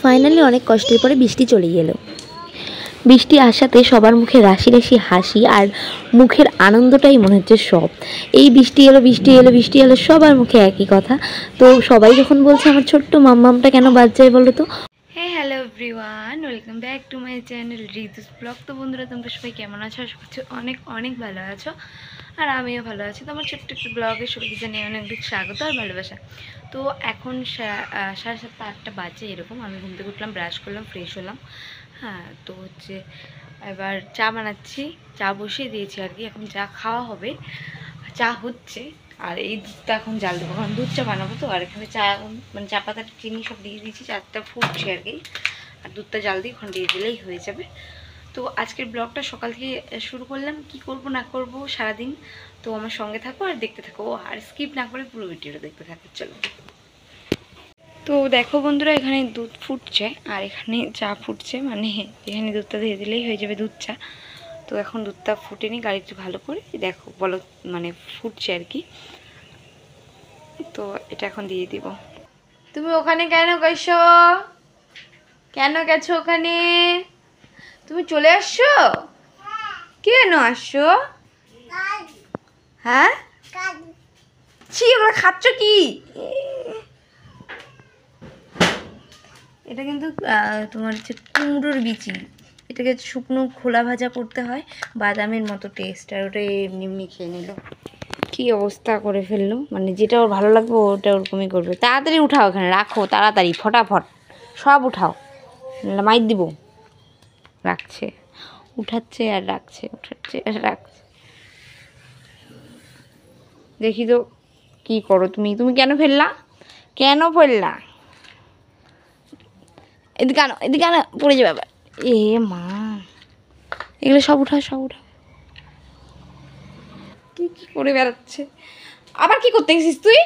Finally অনেক কষ্টের পরে বৃষ্টি চলে গেল। বৃষ্টি আসাতে সবার মুখে রাশি রাশি হাসি আর মুখের আনন্দটাই মনে হচ্ছে সব। এই বৃষ্টি এলো বৃষ্টি এলো বৃষ্টি এলো, সবার মুখে একই কথা। তো সবাই যখন বলছে আমার ছোট্ট মাম্মামটা কেন বাদ যায় বলো তো। হ্যাঁ, hello everyone, welcome back to my channel Ritu's blog. তো বন্ধুরা, তোমরা সবাই কেমন আছো? আশা করছি অনেক অনেক ভালো আছো, আর আমিও ভালো আছি। তো আমার ছোট্ট একটু ব্লগে সবাইকে জানিয়ে অনেক স্বাগত আর ভালোবাসা। তো এখন 7:30-8টা বাজে এরকম। আমি ঘুম থেকে উঠলাম, ব্রাশ করলাম, ফ্রেশ হলাম। হ্যাঁ, তো হচ্ছে এবার চা বানাচ্ছি, চা বসিয়ে দিয়েছি আর কি। এখন চা খাওয়া হবে, চা হচ্ছে। আর এই দুধটা এখন জাল দেবো, কারণ দুধ চা বানাবো তো। আর এখানে চা মানে চা পাতা চিনি সব দিয়ে দিয়েছি, চাটা ফুটছে আর কি। আর দুধটা জাল দিয়ে ওখানে দিয়ে দিলেই হয়ে যাবে। তো আজকের ব্লগটা সকাল থেকে শুরু করলাম, কি করব না করব সারাদিন। তো আমার সঙ্গে থাকো আর দেখতে থাকো, আর স্কিপ না করে পুরো ভিডিওটা দেখতে থাকো। চলো। তো দেখো বন্ধুরা, এখানে দুধ ফুটছে আর এখানে চা ফুটছে, মানে এখানে দুধটা দিয়ে দিলেই হয়ে যাবে দুধ চা। তো এখন দুধটা ফুটেনি, গাড়ি একটু ভালো করে দেখো, বলো মানে ফুটছে আর কি। তো এটা এখন দিয়ে দিব। তুমি ওখানে কেন গেছো? কেন গেছো ওখানে? তুমি চলে আসছো? কেন আসছো? হ্যাঁ, ছি, ওরা খাচ্ছ কি? এটা কিন্তু তোমার হচ্ছে কুমড়োর বিচি। এটাকে শুকনো খোলা ভাজা করতে হয়, বাদামের মতো টেস্ট। আর ওটা এমনি এমনি খেয়ে নিল, কি অবস্থা করে ফেললো। মানে যেটা ওর ভালো লাগবে ওটা ওরকমই করবে। তাড়াতাড়ি উঠাও, এখানে রাখো তাড়াতাড়ি, ফটাফট সব উঠাও, মাইর দিব। রাখছে, উঠাচ্ছে আর রাখছে, উঠাচ্ছে আর রাখছে। দেখি তো কি করো তুমি। তুমি কেন ফেললা? কেন ফেললা? এদিকে আনো, এদিকে আনো, পড়ে যাবে আবার। এ মা, এগুলো সব উঠাও, সব উঠাও। কি কি করে বেড়াচ্ছে। আবার কি করতে গেছিস তুই?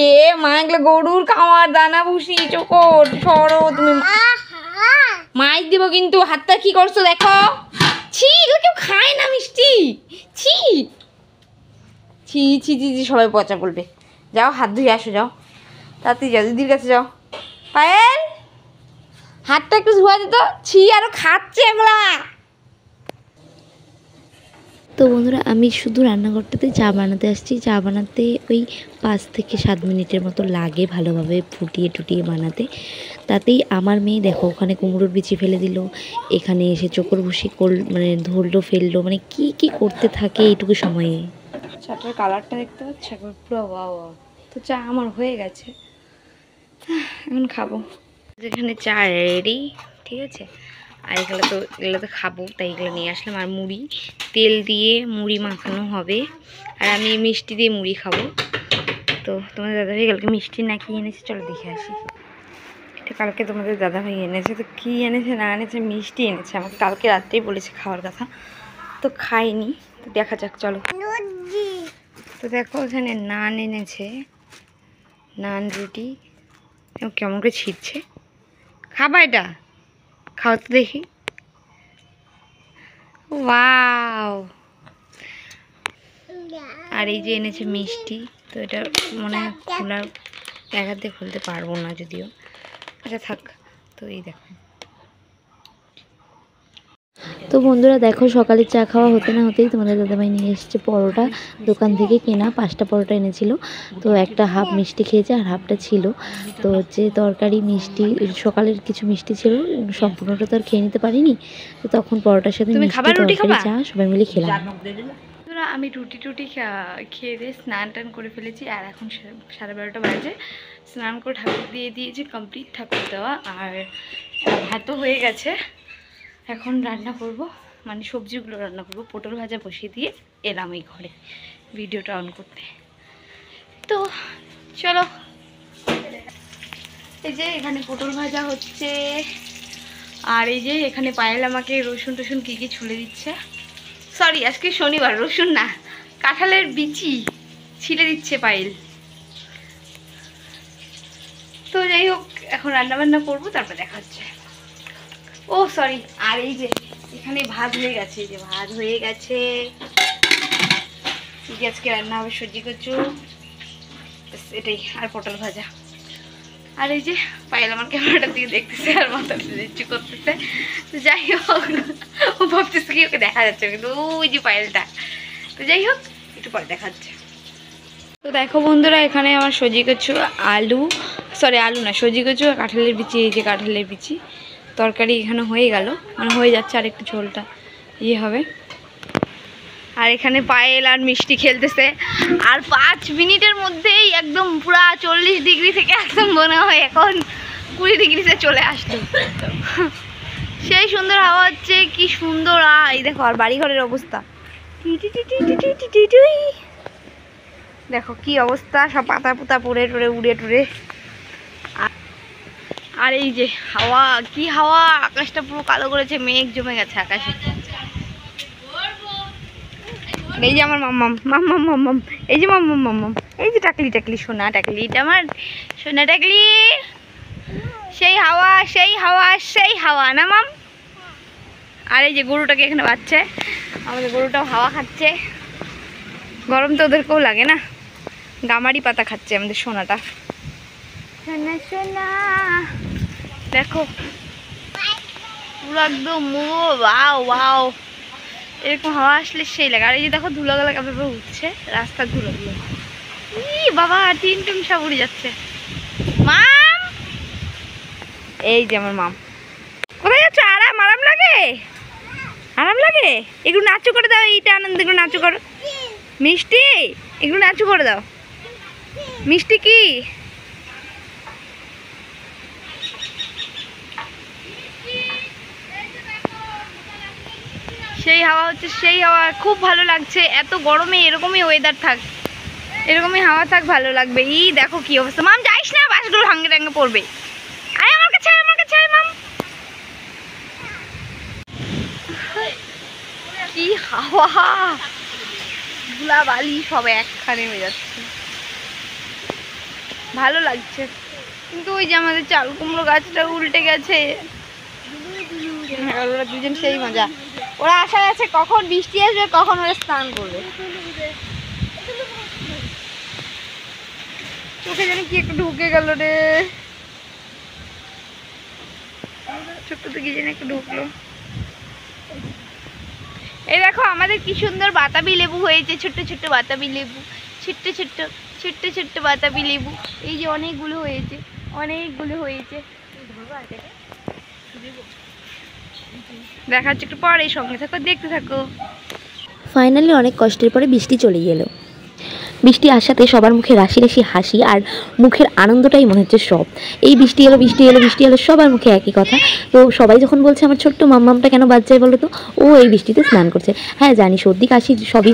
এ মা, এগুলো গরুর খাওয়ার দানা, ভুসি, চোকর। সরো তুমি, মাইর দিব কিন্তু। হাতটা কি করছো দেখো। ছি, এগুলো কেউ খায় না মিষ্টি। ছি ছি ছি ছি ছি, সবাই পচা বলবে। যাও হাত ধুয়ে আসো, যাও তাড়াতাড়ি যাও, দিদির কাছে যাও। পায়েল, হাতটা একটু ধোয়া দিত। ছি, আরো খাচ্ছে এগুলা। তো বন্ধুরা, আমি শুধু রান্নাঘরটাতে চা বানাতে আসছি। চা বানাতে ওই 5 থেকে 7 মিনিটের মতো লাগে ভালোভাবে ফুটিয়ে টুটিয়ে বানাতে। তাতেই আমার মেয়ে দেখো ওখানে কুমড়োর বিচি ফেলে দিল, এখানে এসে চোকর ভুসি মানে ধরলো ফেললো, মানে কি কি করতে থাকে এইটুকু সময়ে। চাটার কালারটা দেখতে পাচ্ছ পুরো ওয়াও। তো চা আমার হয়ে গেছে, এখন খাবো। যেখানে চা রেডি, ঠিক আছে। আর এগুলো তো খাবো, তাই এগুলো নিয়ে আসলাম। আর মুড়ি, তেল দিয়ে মুড়ি মাখানো হবে। আর আমি মিষ্টি দিয়ে মুড়ি খাবো। তো তোমাদের দাদাভাই কালকে মিষ্টি না কি এনেছে, চলো দেখে আসি। এটা কালকে তোমাদের দাদাভাই এনেছে। তো কী এনেছে না এনেছে, মিষ্টি এনেছে। আমাকে কালকে রাত্রেই বলেছে খাওয়ার কথা, তো খাইনি। তো দেখা যাক, চলো। তো দেখো এখানে নান এনেছে, নান রুটি। কেমন করে ছিটছে, খাবা এটা? খাও তো দেখি। ওয়াও। আর এই যে এনেছে মিষ্টি। তো এটা মনে হয় খোলার এক হাত দিয়ে খুলতে পারবো না যদিও, আচ্ছা থাক। তো এই দেখো। তো বন্ধুরা দেখো, সকালে চা খাওয়া হতে না হতেই তোমাদের দাদাভাই নিয়ে এসেছে পরোটা, দোকান থেকে কেনা 5টা পরোটা এনেছিল। তো একটা হাফ মিষ্টি খেয়েছে আর হাফটা ছিল। তো হচ্ছে তরকারি, মিষ্টি, সকালের কিছু মিষ্টি ছিল, সম্পূর্ণটা তো আর খেয়ে নিতে পারিনি। তো তখন পরোটার সাথে মিষ্টি, তরকারি, চা সবাই মিলে খেলাম। আমি রুটি খেয়ে দিয়ে স্নান টান করে ফেলেছি। আর এখন 12:30 বাজে। স্নান করে ঠাকুর দিয়ে দিয়েছি, কমপ্লিট ঠাকুর দেওয়া। আর ভাতও হয়ে গেছে। এখন রান্না করব, মানে সবজিগুলো রান্না করব। পটল ভাজা বসিয়ে দিয়ে এলাম এই ঘরে ভিডিওটা অন করতে। তো চলো, এই যে এখানে পটল ভাজা হচ্ছে। আর এই যে এখানে পায়েল আমাকে রসুন টসুন কী কী ছুলে দিচ্ছে। সরি, আজকে শনিবার, রসুন না, কাঁঠালের বিচি ছিলে দিচ্ছে পায়েল। তো যাই হোক, এখন রান্নাবান্না করবো, তারপর দেখা হচ্ছে। ও সরি, আর এই যে এখানে ভাত হয়ে গেছে, এই যে ভাত হয়ে গেছে। আজকে রান্না হবে সবজি কচু, এটাই, আর পটল ভাজা। আর এই যে পায়েল আমার ক্যামেরাটার দিকে দেখতেছে আর মাথাটা নিচু করতেছে। তো যাই হোক, ও ভাবতেছে কি ওকে দেখা যাচ্ছে, কিন্তু ওই যে পায়েলটা। তো যাই হোক, একটু পরে দেখাচ্ছে। তো দেখো বন্ধুরা, এখানে আমার সজি কচু, আলু না, সজি কচু আর কাঁঠালের বিচি, এই যে কাঁঠালের বিচি তরকারি এখানে হয়ে গেল, মানে হয়ে যাচ্ছে, আর একটু ঝোলটা হবে। আর এখানে পায়েল আর মিষ্টি খেলতেছে। আর 5 মিনিটের মধ্যেই একদম পুরা 40 ডিগ্রি থেকে একদম মনে হয় এখন 20 ডিগ্রিতে চলে আসলো। সেই সুন্দর হাওয়া হচ্ছে, কি সুন্দর। এই দেখো, আর বাড়িঘরের অবস্থা দেখো কি অবস্থা, সব পাতা পুতা পড়ে টড়ে উড়ে টুড়ে। আর এই যে হাওয়া, কি হাওয়া, আকাশটা পুরো কালো করেছে, মেঘ জমে গেছে আকাশে। এই যে আমার মাম্মাম, এই যে মাম্মাম, এই যে টাকলি সোনা টাকলি, এটা আমার সোনা টাকলি। সেই হাওয়া না মাম। আর এই যে গরুটাকে এখানে বাচ্চা, আমাদের গরুটাও হাওয়া খাচ্ছে। গরম তো ওদেরকেও লাগে না, গামারি পাতা খাচ্ছে আমাদের সোনাটা। সোনা দেখো পুরো একদম ওয়াও, এরকম হাওয়া আসলে সেই লাগে। আর এই যে দেখো ধুলোগুলো কেমন উঠছে, রাস্তার ধুলোগুলো, বাবা টিম সব উড়ে যাচ্ছে। মাম, এই যে আমার মাম। কোথায় যাচ্ছ? আরাম লাগে, একটু নাচু করে দাও, এইটা আনন্দ, একটু নাচু করো। মিষ্টি, একটু নাচু করে দাও। মিষ্টি কি সেই হাওয়া হচ্ছে, সেই হাওয়া, খুব ভালো লাগছে। এত গরমে এরকমই ওয়েদার থাক, এরকমই হাওয়া থাক, ভালো লাগবে। দেখো কি অবস্থা। মাম যাইস না, বাসগুলো ভাঙ্গে টাঙ্গে পড়বে। আয় আমার কাছে মাম। কি হাওয়া, ধুলা বালি সব একখানে হয়ে যাচ্ছে, ভালো লাগছে। কিন্তু ওই যে আমাদের চাল কুমড়ো গাছটা উল্টে গেছে, ওরা দুজন সেই মজা। ওরা আশা আছে কখন বৃষ্টি আসবে, কখন ওরা স্নান করবে। চোখে যেন কি একটু ঢুকে গেল রে, ছোট্ট তো কি যেন একটু ঢুকলো। এই দেখো আমাদের কি সুন্দর বাতাবি লেবু হয়েছে, ছোট্ট বাতাবি লেবু, ছোট্ট বাতাবি লেবু। এই যে অনেকগুলো হয়েছে। দেখাচ্ছে একটু পরে, সঙ্গে থাকো, দেখতে থাকো। ফাইনালি অনেক কষ্টের পরে বৃষ্টি চলে গেল। বৃষ্টি আসাতে সবার মুখে রাশি হাসি, আর মুখের আনন্দটাই মনে হচ্ছে সব। এই বৃষ্টি এলো, সবার মুখে একই কথা। তো সবাই যখন বলছে আমার ছোট্ট মাম্মামটা কেন বাদ যায় বলো তো, ও এই বৃষ্টিতে স্নান করছে। হ্যাঁ জানি, সর্দি কাশি সবই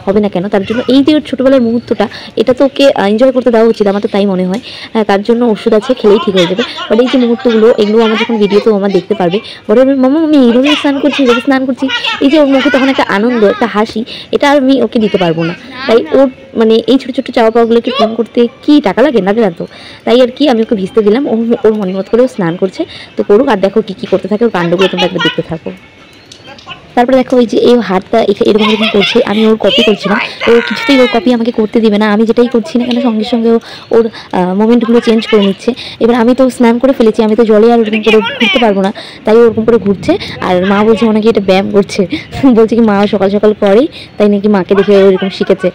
হবে না কেন, তার জন্য এই যে ওর ছোটোবেলার মুহূর্তটা, এটা তো ওকে এনজয় করতে দেওয়া উচিত, আমার তো তাই মনে হয়। তার জন্য ওষুধ আছে, খেলেই ঠিক হয়ে যাবে। বাট এই যে মুহূর্তগুলো, এগুলো আমার যখন ভিডিওতেও আমার দেখতে পারবে, বলে মাম্মা আমি এইভাবে স্নান করছি, এই যে ওর মুখে তখন একটা আনন্দ, একটা হাসি, এটা আর আমি ওকে দিতে পারবো না। তাই ওর মানে এই ছোটো চাওয়া পাওয়াগুলোকে পূরণ করতে কি টাকা লাগে না তো, তাই আর কি আমি ওকে ভিজতে দিলাম। ওর মনে মতো করে স্নান করছে, তো করুক। আর দেখো কি করতে থাকে, ওর কাণ্ডগুলো তোমরা একবার দেখতে থাকো। তারপরে দেখো এই যে এই হাতটা এরকম করছে, আমি ওর কপি করছিলাম। ও কিছুতেই ওর কপি আমাকে করতে দিবে না, আমি যেটাই করছি না কেন সঙ্গে ওর মোমেন্টগুলো চেঞ্জ করে নিচ্ছে। এবার আমি তো স্নান করে ফেলেছি, আমি তো জলে আর ওরকম করে ঘুরতে পারবো না, তাই ওরকম করে ঘুরছে। আর মা বলছে ওনাকে এটা ব্যায়াম করছে, বলছে কি মা সকাল করেই, তাই নাকি মাকে দেখে ওরকম শিখেছে।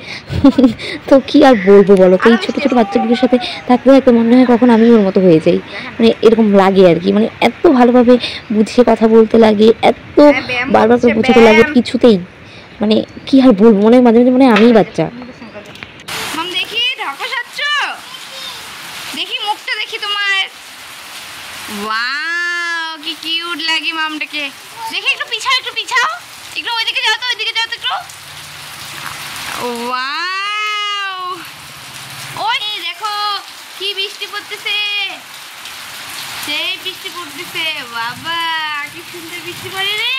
তো কি আর বলবো বলো, তো এই ছোটো বাচ্চাগুলোর সাথে থাকতে মনে হয় কখন আমি ওর মতো হয়ে যাই, মানে এরকম লাগে আর কি। মানে এত ভালোভাবে বুঝিয়ে কথা বলতে লাগে, এত বারবার করে বোঝাতে লাগে, কিছুতেই মানে কি আর বলবো, মনে মাঝে মাঝে মনে হয় আমিই বাচ্চা। মাম দেখি ঢাকা যাচ্ছ, দেখি মুখটা দেখি তোমার। ওয়াও কি কিউট লাগে মামটাকে, দেখি একটু পিছাও, একটু ওইদিকে যাও তো একটু। ওয়াও, ওই দেখো কি বৃষ্টি পড়তেছে, সেই বৃষ্টি পড়তেছে। বাবা কি সুন্দর বৃষ্টি পড়ে রে,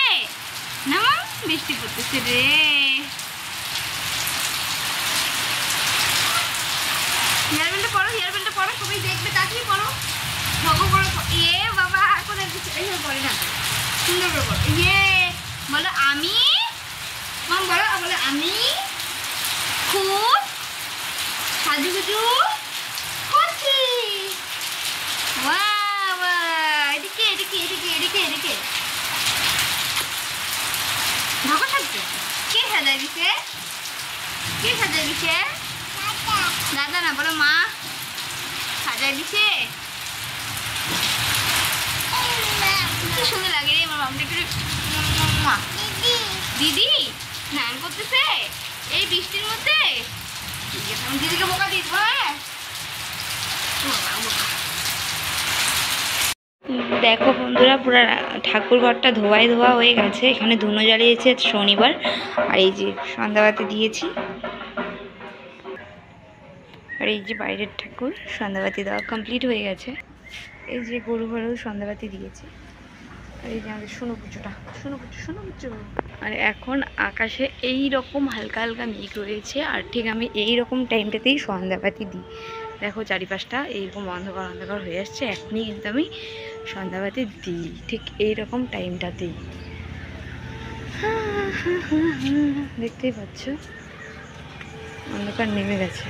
না মাম বৃষ্টি পড়তেছে রে। হেয়ারব্যান্ডটা পরো, সবাই দেখবে, তাড়াতাড়ি পরো, বাবা এখন পরে না, সুন্দর করে পরো। বলো আমি, মাম বলো আমি খুব সাজুগুজু করছি। এদিকে ঢাকা থাকছে। কে সাজাই দিছে? দাদা না বলো মা সাজাই দিছে। কি সুন্দর লাগে রে আমার বাবুটা একটু। দিদি স্নান করতেছে এই বৃষ্টির মধ্যে। ঠিক আছে আমি দিদিকে বোকা দিয়ে দেবো। হ্যাঁ দেখো বন্ধুরা, পুরো ঠাকুর ঘরটা ধোয়া হয়ে গেছে। এখানে ধুনো জ্বালিয়েছে শনিবার, আর এই যে সন্ধ্যাবাতি দিয়েছি। আর এই যে বাইরের ঠাকুর সন্ধ্যাবাতি দেওয়া কমপ্লিট হয়ে গেছে। এই যে গরু ঘরেও সন্ধ্যাবাতি দিয়েছি। আর এই যে আমাদের সোনু পুজো। আর এখন আকাশে এই রকম হালকা হালকা মেঘ রয়েছে, আর ঠিক আমি এই রকম টাইমটাতেই সন্ধ্যাবাতি দিই। দেখো চারিপাশটা এইরকম অন্ধকার হয়ে আসছে, এখনই কিন্তু আমি সন্ধ্যাবাতি দিই ঠিক এই রকম টাইমটাতেই। দেখতেই পাচ্ছ অন্ধকার নেমে গেছে।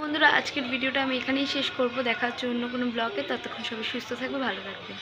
বন্ধুরা আজকের ভিডিওটা আমি এখানেই শেষ করব। দেখা হচ্ছে অন্য কোনো ব্লগে। ততক্ষণ সবাই সুস্থ থাকবে, ভালো থাকবে।